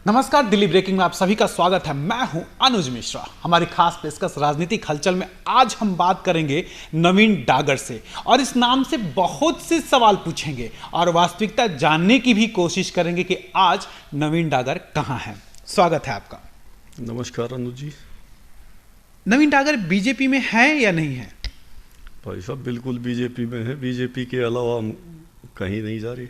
नमस्कार, दिल्ली ब्रेकिंग में आप सभी का स्वागत है। मैं हूं अनुज मिश्रा। हमारी खास पेशकश राजनीतिक हलचल में आज हम बात करेंगे नवीन डागर से और इस नाम से बहुत से सवाल पूछेंगे और वास्तविकता जानने की भी कोशिश करेंगे कि आज नवीन डागर कहां है। स्वागत है आपका। नमस्कार अनुज जी। नवीन डागर बीजेपी में है या नहीं है? भाई साहब बिल्कुल बीजेपी में है। बीजेपी के अलावा हम कहीं नहीं जा रही।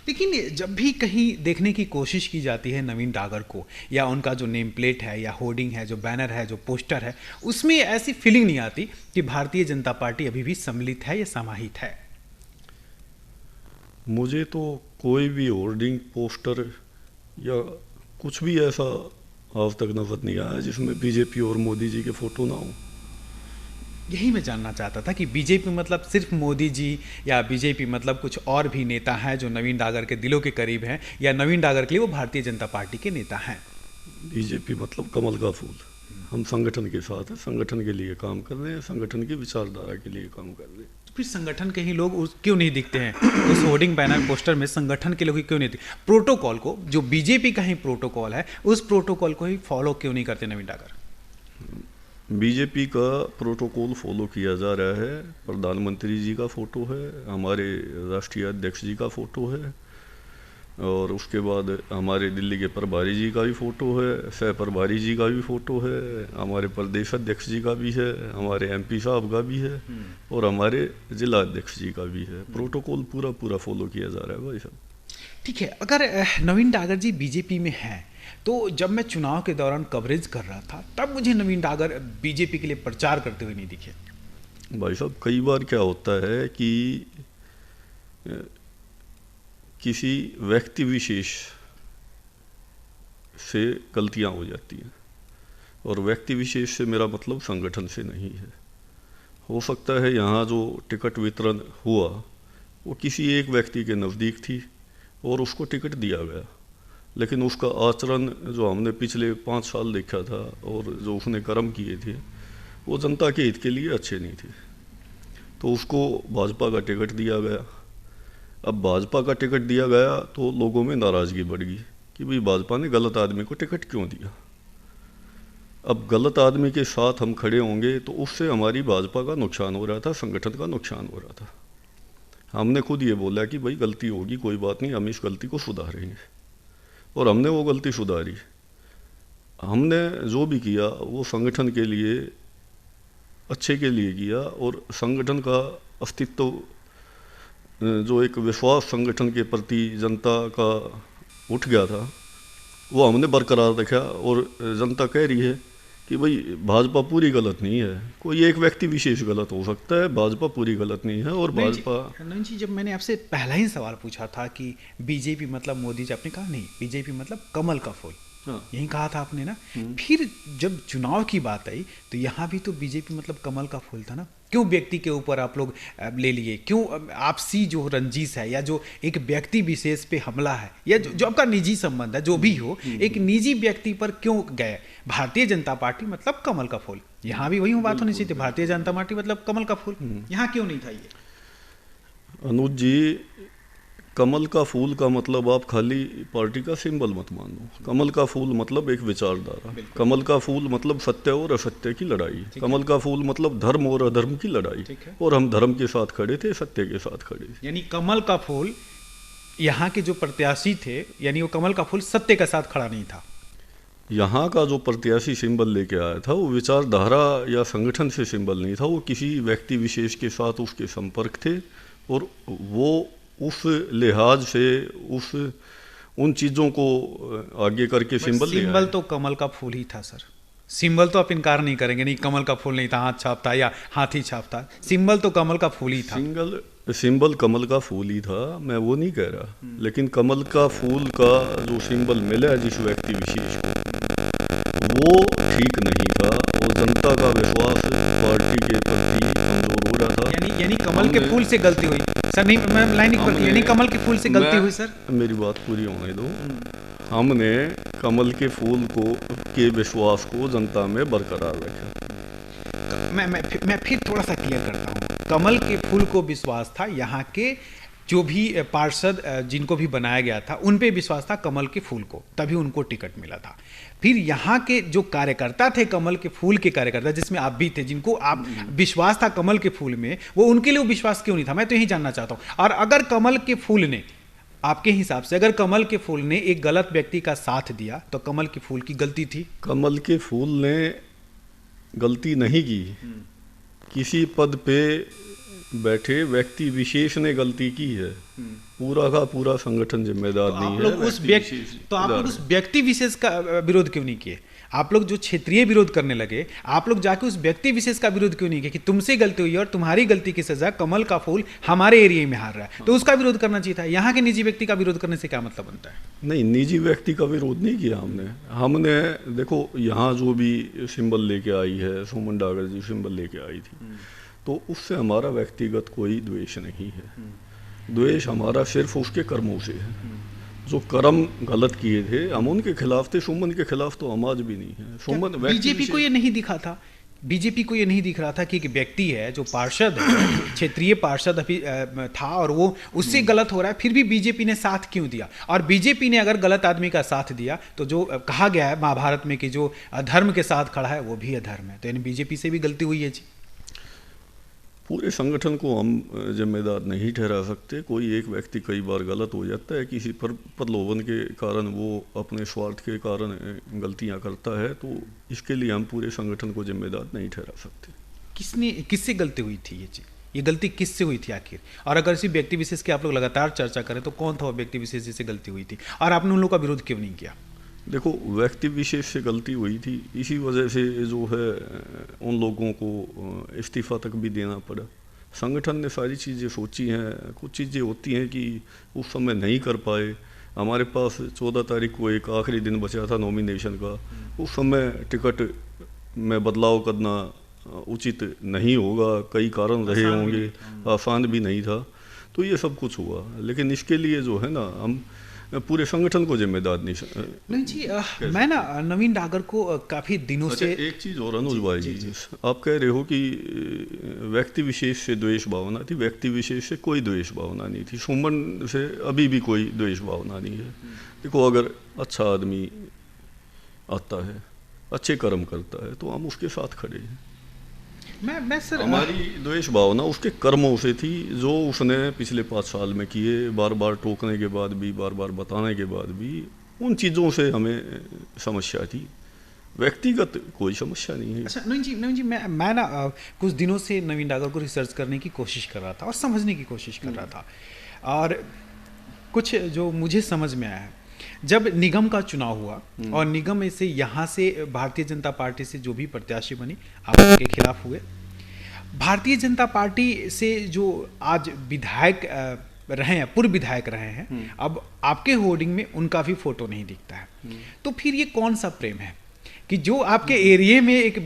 लेकिन जब भी कहीं देखने की कोशिश की जाती है नवीन डागर को, या उनका जो नेम प्लेट है या होर्डिंग है, जो बैनर है, जो पोस्टर है, उसमें ऐसी फीलिंग नहीं आती कि भारतीय जनता पार्टी अभी भी सम्मिलित है या समाहित है। मुझे तो कोई भी होर्डिंग पोस्टर या कुछ भी ऐसा आज तक नजर नहीं आया जिसमें बीजेपी और मोदी जी के फोटो ना हो। यही मैं जानना चाहता था कि बीजेपी मतलब सिर्फ मोदी जी, या बीजेपी मतलब कुछ और भी नेता हैं जो नवीन डागर के दिलों के करीब हैं, या नवीन डागर के लिए वो भारतीय जनता पार्टी के नेता हैं। बीजेपी मतलब कमल का फूल। हम संगठन के साथ हैं, संगठन के लिए काम कर रहे हैं, संगठन की विचारधारा के लिए काम कर रहे हैं। तो फिर संगठन के ही लोग क्यों नहीं दिखते हैं उस होर्डिंग बैनर पोस्टर में? संगठन के लोग ही क्यों नहीं दिखते? प्रोटोकॉल को, जो बीजेपी का ही प्रोटोकॉल है, उस प्रोटोकॉल को ही फॉलो क्यों नहीं करते नवीन डागर? बीजेपी का प्रोटोकॉल फॉलो किया जा रहा है। प्रधानमंत्री जी का फोटो है, हमारे राष्ट्रीय अध्यक्ष जी का फोटो है, और उसके बाद हमारे दिल्ली के प्रभारी जी का भी फोटो है, सह प्रभारी जी का भी फोटो है, हमारे प्रदेश अध्यक्ष जी का भी है, हमारे एमपी साहब का भी है, और हमारे जिला अध्यक्ष जी का भी है। प्रोटोकॉल पूरा पूरा फॉलो किया जा रहा है भाई साहब। ठीक है, अगर नवीन डागर जी बीजेपी में हैं, तो जब मैं चुनाव के दौरान कवरेज कर रहा था तब मुझे नवीन डागर बीजेपी के लिए प्रचार करते हुए नहीं दिखे। भाई साहब कई बार क्या होता है कि किसी व्यक्ति विशेष से गलतियां हो जाती हैं, और व्यक्ति विशेष से मेरा मतलब संगठन से नहीं है। हो सकता है यहाँ जो टिकट वितरण हुआ वो किसी एक व्यक्ति के नज़दीक थी और उसको टिकट दिया गया, लेकिन उसका आचरण जो हमने पिछले 5 साल देखा था और जो उसने कर्म किए थे वो जनता के हित के लिए अच्छे नहीं थे, तो उसको भाजपा का टिकट दिया गया। अब भाजपा का टिकट दिया गया तो लोगों में नाराज़गी बढ़ गई कि भाई भाजपा ने गलत आदमी को टिकट क्यों दिया। अब गलत आदमी के साथ हम खड़े होंगे तो उससे हमारी भाजपा का नुकसान हो रहा था, संगठन का नुकसान हो रहा था। हमने खुद ये बोला कि भाई गलती होगी, कोई बात नहीं, हम इस गलती को सुधारेंगे, और हमने वो गलती सुधारी। हमने जो भी किया वो संगठन के लिए, अच्छे के लिए किया, और संगठन का अस्तित्व, जो एक विश्वास संगठन के प्रति जनता का उठ गया था, वो हमने बरकरार रखा। और जनता कह रही है कि भाई भाजपा पूरी गलत नहीं है, कोई एक व्यक्ति विशेष गलत हो सकता है, भाजपा पूरी गलत नहीं है। और भाजपा नवीन जी, जब मैंने आपसे पहला ही सवाल पूछा था कि बीजेपी मतलब मोदी जी, आपने कहा नहीं, बीजेपी मतलब कमल का फूल। हाँ। यही कहा था आपने ना। फिर जब चुनाव की बात आई तो यहाँ भी तो बीजेपी मतलब कमल का फूल था ना। क्यों व्यक्ति के ऊपर आप लोग ले लिए? क्यों आपसी जो रंजिश है, या जो एक व्यक्ति विशेष पे हमला है, या जो आपका निजी संबंध है, जो भी हो, एक निजी व्यक्ति पर क्यों गए? भारतीय जनता पार्टी मतलब कमल का फूल, यहाँ भी वही बात होनी चाहिए। भारतीय जनता पार्टी मतलब कमल का फूल, यहाँ क्यों नहीं था ये? अनुज जी, कमल का फूल का मतलब आप खाली पार्टी का सिंबल मत मानो। कमल का फूल मतलब एक विचारधारा। कमल का फूल मतलब सत्य और असत्य की लड़ाई। कमल का फूल मतलब धर्म और अधर्म की लड़ाई, और हम धर्म के साथ खड़े थे, सत्य के साथ खड़े थे। यानी कमल का फूल, यहाँ के जो प्रत्याशी थे, यानी वो कमल का फूल सत्य के साथ खड़ा नहीं था। यहाँ का जो प्रत्याशी सिंबल लेके आया था वो विचारधारा या संगठन से सिंबल नहीं था, वो किसी व्यक्ति विशेष के साथ उसके संपर्क थे, और वो उस लिहाज से उन चीज़ों को आगे करके सिंबल ले आए। सिंबल तो कमल का फूल ही था सर। सिंबल तो आप इनकार नहीं करेंगे, नहीं कमल का फूल नहीं था, हाथ छाप था या हाथी छाप था, सिंबल तो कमल का फूल ही था। सिंबल कमल का फूल ही था, मैं वो नहीं कह रहा, लेकिन कमल का फूल का जो सिंबल मिला जिस व्यक्ति विशेष को वो ठीक नहीं था, और जनता का विश्वास पार्टी के प्रति कमजोर हो रहा था। यानी कमल के फूल से गलती हुई सर? नहीं, मैं लाइन एक बार, यानी कमल के फूल से गलती हुई सर? मेरी बात पूरी होने दो। हमने कमल के फूल के विश्वास को जनता में बरकरार रखा। मैं फिर थोड़ा सा क्लियर करता हूँ। कमल के फूल को विश्वास था यहाँ के जो भी पार्षद जिनको भी बनाया गया था उन पे विश्वास था कमल के फूल को, तभी उनको टिकट मिला था। फिर यहाँ के जो कार्यकर्ता थे कमल के फूल के कार्यकर्ता, जिसमें आप भी थे, जिनको आप विश्वास था कमल के फूल में, वो उनके लिए वो विश्वास क्यों नहीं था, मैं तो यही जानना चाहता हूँ। और अगर कमल के फूल ने, आपके हिसाब से अगर कमल के फूल ने एक गलत व्यक्ति का साथ दिया तो कमल के फूल की गलती थी? कमल के फूल ने गलती नहीं की, किसी पद पे बैठे व्यक्ति विशेष ने गलती की है, पूरा का पूरा संगठन जिम्मेदार नहीं है। आप लोग उस व्यक्ति विशेष का विरोध क्यों नहीं किए? आप लोग जो क्षेत्रीय विरोध करने लगे, आप लोग जाके उस व्यक्ति विशेष का विरोध क्यों नहीं किए कि तुमसे गलती हुई और तुम्हारी गलती की सजा कमल का फूल हमारे एरिया में हार रहा है, तो उसका विरोध करना चाहिए था। यहाँ के निजी व्यक्ति का विरोध करने से क्या मतलब बनता है? नहीं, निजी व्यक्ति का विरोध नहीं किया हमने देखो, यहाँ जो भी सिंबल लेके आई है, सुमन डागर जी सिंबल लेके आई थी, तो उससे हमारा व्यक्तिगत कोई द्वेष नहीं है। द्वेष हमारा सिर्फ उसके कर्मों से है। जो कर्म गलत किए थे हम उनके खिलाफ थे, सुमन के खिलाफ तो हम आज भी नहीं है। सुमन बीजेपी को ये नहीं दिखा था, बीजेपी को ये नहीं दिख रहा था कि एक व्यक्ति है जो पार्षद है, क्षेत्रीय पार्षद अभी था और वो उससे गलत हो रहा है, फिर भी बीजेपी ने साथ क्यों दिया? और बीजेपी ने अगर गलत आदमी का साथ दिया तो जो कहा गया है महाभारत में कि जो अधर्म के साथ खड़ा है वो भी अधर्म है, तो यानी बीजेपी से भी गलती हुई है जी। पूरे संगठन को हम जिम्मेदार नहीं ठहरा सकते। कोई एक व्यक्ति कई बार गलत हो जाता है, किसी पर प्रलोभन के कारण वो अपने स्वार्थ के कारण गलतियां करता है, तो इसके लिए हम पूरे संगठन को जिम्मेदार नहीं ठहरा सकते। किससे गलती हुई थी ये गलती किससे हुई थी आखिर? और अगर इसी व्यक्ति विशेष की आप लोग लगातार चर्चा करें तो कौन था वो व्यक्ति विशेष जिससे गलती हुई थी और आपने उन लोगों का विरोध क्यों नहीं किया? देखो, व्यक्ति विशेष से गलती हुई थी, इसी वजह से जो है उन लोगों को इस्तीफा तक भी देना पड़ा। संगठन ने सारी चीज़ें सोची हैं, कुछ चीज़ें होती हैं कि उस समय नहीं कर पाए। हमारे पास 14 तारीख को एक आखिरी दिन बचा था नॉमिनेशन का, उस समय टिकट में बदलाव करना उचित नहीं होगा, कई कारण रहे होंगे, आसान भी नहीं था, तो ये सब कुछ हुआ। लेकिन इसके लिए जो है ना हम पूरे संगठन को जिम्मेदार नहीं जी। मैं ना नवीन डागर को काफ़ी दिनों से एक चीज़ और अनुज भाई जी, आप कह रहे हो कि व्यक्ति विशेष से द्वेष भावना थी, व्यक्ति विशेष से कोई द्वेष भावना नहीं थी। सुमन से अभी भी कोई द्वेष भावना नहीं है। देखो, अगर अच्छा आदमी आता है, अच्छे कर्म करता है, तो हम उसके साथ खड़े हैं। मैं सर, हमारी द्वेष भावना उसके कर्मों से थी, जो उसने पिछले 5 साल में किए, बार बार टोकने के बाद भी, बार बार बताने के बाद भी, उन चीज़ों से हमें समस्या थी। व्यक्तिगत कोई समस्या नहीं है। अच्छा नवीन जी, मैं ना कुछ दिनों से नवीन डागर को रिसर्च करने की कोशिश कर रहा था और समझने की कोशिश कर रहा था, और कुछ जो मुझे समझ में आया है, जब निगम का चुनाव हुआ और निगम में से यहाँ से भारतीय जनता पार्टी से जो भी प्रत्याशी बनी आप उनके खिलाफ हुए। भारतीय जनता पार्टी से जो आज विधायक रहे हैं, पूर्व विधायक रहे हैं, अब आपके होर्डिंग में उनका भी फोटो नहीं दिखता है, तो फिर ये कौन सा प्रेम है कि जो आपके एरिया में एक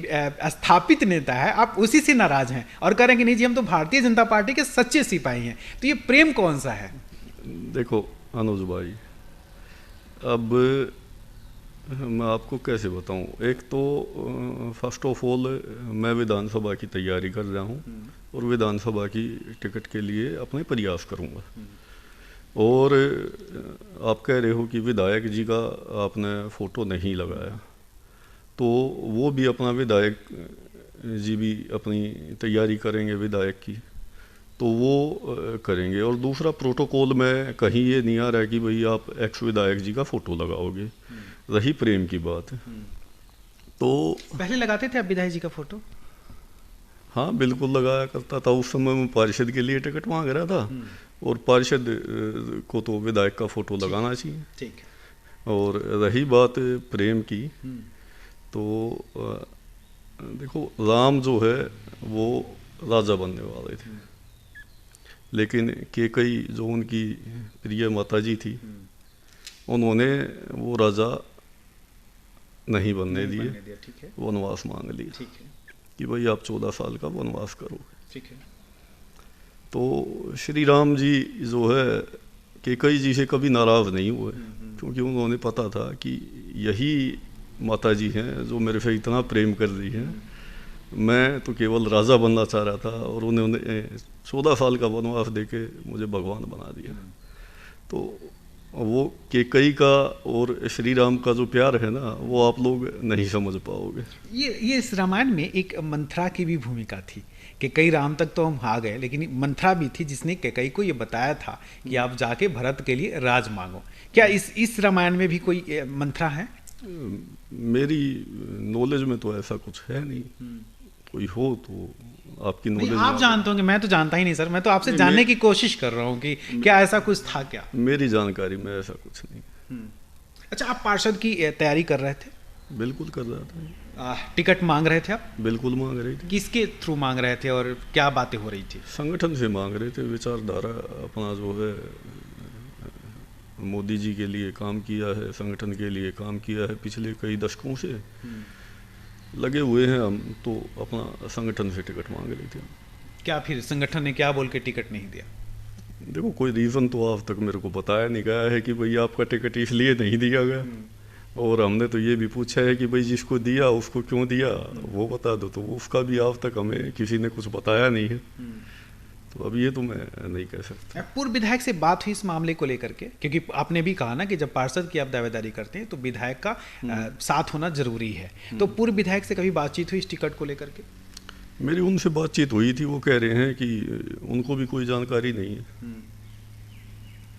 स्थापित नेता है आप उसी से नाराज हैं और कह रहे हैं कि नहीं जी हम तो भारतीय जनता पार्टी के सच्चे सिपाही हैं, तो ये प्रेम कौन सा है? देखो अनुज भाई, अब मैं आपको कैसे बताऊं, एक तो फर्स्ट ऑफ ऑल मैं विधानसभा की तैयारी कर रहा हूं और विधानसभा की टिकट के लिए अपने प्रयास करूंगा। और आप कह रहे हो कि विधायक जी का आपने फ़ोटो नहीं लगाया, तो वो भी अपना विधायक जी भी अपनी तैयारी करेंगे विधायक की, तो वो करेंगे। और दूसरा, प्रोटोकॉल में कहीं ये नहीं आ रहा है कि भाई आप एक्स विधायक जी का फ़ोटो लगाओगे। रही प्रेम की बात, तो पहले लगाते थे आप विधायक जी का फ़ोटो? हाँ बिल्कुल लगाया करता था। उस समय मैं पार्षद के लिए टिकट मांग रहा था और पार्षद को तो विधायक का फ़ोटो लगाना चाहिए। ठीक। और रही बात प्रेम की, तो देखो राम जो है वो राजा बनने वाले थे, लेकिन केकई जो उनकी प्रिय माता जी थी उन्होंने वो राजा नहीं बनने दिए, वनवास मांग लिए कि भाई आप 14 साल का वनवास करोगे। ठीक है। तो श्री राम जी जो है केकई जी से कभी नाराज़ नहीं हुए, क्योंकि उन्होंने पता था कि यही माता जी हैं जो मेरे से इतना प्रेम कर रही हैं, मैं तो केवल राजा बनना चाह रहा था और उन्होंने 14 साल का वनवास देके मुझे भगवान बना दिया। तो वो केकई का और श्री राम का जो प्यार है ना, वो आप लोग नहीं समझ पाओगे। ये इस रामायण में एक मंथरा की भी भूमिका थी कि कई राम तक तो हम आ गए, लेकिन मंथरा भी थी जिसने कैकई को ये बताया था कि आप जाके भरत के लिए राज मांगो। क्या इस रामायण में भी कोई मंथरा है? मेरी नॉलेज में तो ऐसा कुछ है नहीं। कोई हो तो आपकी नॉलेज आप जानते होंगे, मैं तो जानता ही नहीं सर। मैं तो आपसे जानने की कोशिश कर रहा हूँ कि क्या ऐसा कुछ था क्या। मेरी जानकारी में ऐसा कुछ नहीं। अच्छा, आप पार्षद की तैयारी कर रहे थे? बिल्कुल कर रहा था। टिकट मांग रहे थे आप? बिल्कुल मांग रहे थे। किसके थ्रू मांग रहे थे और क्या बातें हो रही थी? संगठन से मांग रहे थे। विचारधारा अपना जो है, मोदी जी के लिए काम किया है, संगठन के लिए काम किया है, पिछले कई दशकों से लगे हुए हैं हम, तो अपना संगठन से टिकट मांग रहे थे। क्या फिर संगठन ने क्या बोल के टिकट नहीं दिया? देखो, कोई रीज़न तो आज तक मेरे को बताया नहीं गया है कि भाई आपका टिकट इसलिए नहीं दिया गया। और हमने तो ये भी पूछा है कि भाई जिसको दिया उसको क्यों दिया, वो बता दो। तो उसका भी आज तक हमें किसी ने कुछ बताया नहीं है। तो अब ये तो मैं नहीं कह सकता। पूर्व विधायक से बात हुई इस मामले को लेकर के? क्योंकि आपने भी कहा ना कि जब पार्षद की आप दावेदारी करते हैं तो विधायक का साथ होना जरूरी है। तो पूर्व विधायक से कभी बातचीत हुई इस टिकट को लेकर के? मेरी उनसे बातचीत हुई थी। वो कह रहे हैं कि उनको भी कोई जानकारी नहीं है।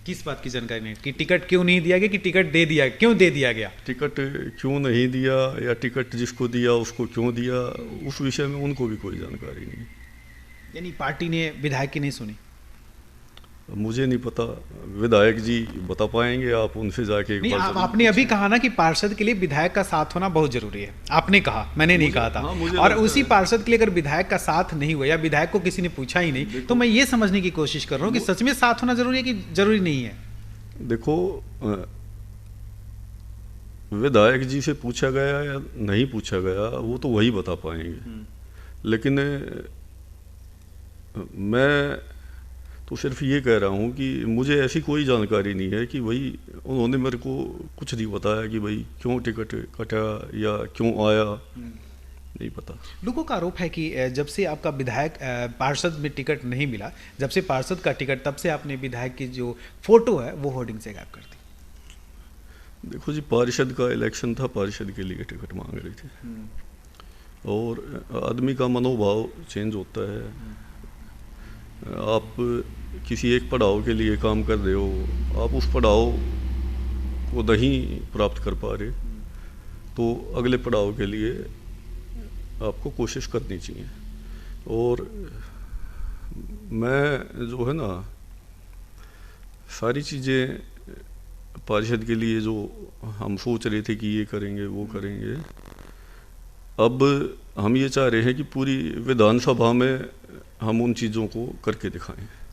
किस बात की जानकारी नहीं? कि टिकट क्यों नहीं दिया गया, कि टिकट दे दिया, क्यों दे दिया गया? टिकट क्यों नहीं दिया या टिकट जिसको दिया उसको क्यों दिया, उस विषय में उनको भी कोई जानकारी नहीं। यानी पार्टी ने विधायक की नहीं सुनी? मुझे नहीं पता, विधायक जी बता पाएंगे। आप उनसे जाके एक बार आपने अभी कहा ना कि पार्षद के लिए विधायक का साथ होना बहुत जरूरी है। आपने कहा, मैंने नहीं कहा था। और उसी पार्षद के लिए अगर विधायक का साथ नहीं हुआ या विधायक को किसी ने पूछा ही नहीं, तो मैं ये समझने की कोशिश कर रहा हूँ कि सच में साथ होना जरूरी है कि जरूरी नहीं है? देखो, विधायक जी से पूछा गया या नहीं पूछा गया वो तो वही बता पाएंगे। लेकिन मैं तो सिर्फ ये कह रहा हूँ कि मुझे ऐसी कोई जानकारी नहीं है कि भाई उन्होंने मेरे को कुछ नहीं बताया कि भाई क्यों टिकट कटा या क्यों आया, नहीं पता। लोगों का आरोप है कि जब से आपका विधायक पार्षद में टिकट नहीं मिला, जब से पार्षद का टिकट, तब से आपने विधायक की जो फोटो है वो होर्डिंग से गायब कर दी। देखो जी, पार्षद का इलेक्शन था, पार्षद के लिए टिकट मांग रहे थे। और आदमी का मनोभाव चेंज होता है। आप किसी एक पड़ाव के लिए काम कर रहे हो, आप उस पड़ाव को नहीं प्राप्त कर पा रहे, तो अगले पड़ाव के लिए आपको कोशिश करनी चाहिए। और मैं जो है ना, सारी चीज़ें पार्षद के लिए जो हम सोच रहे थे कि ये करेंगे वो करेंगे, अब हम ये चाह रहे हैं कि पूरी विधानसभा में हम उन चीज़ों को करके दिखाएं।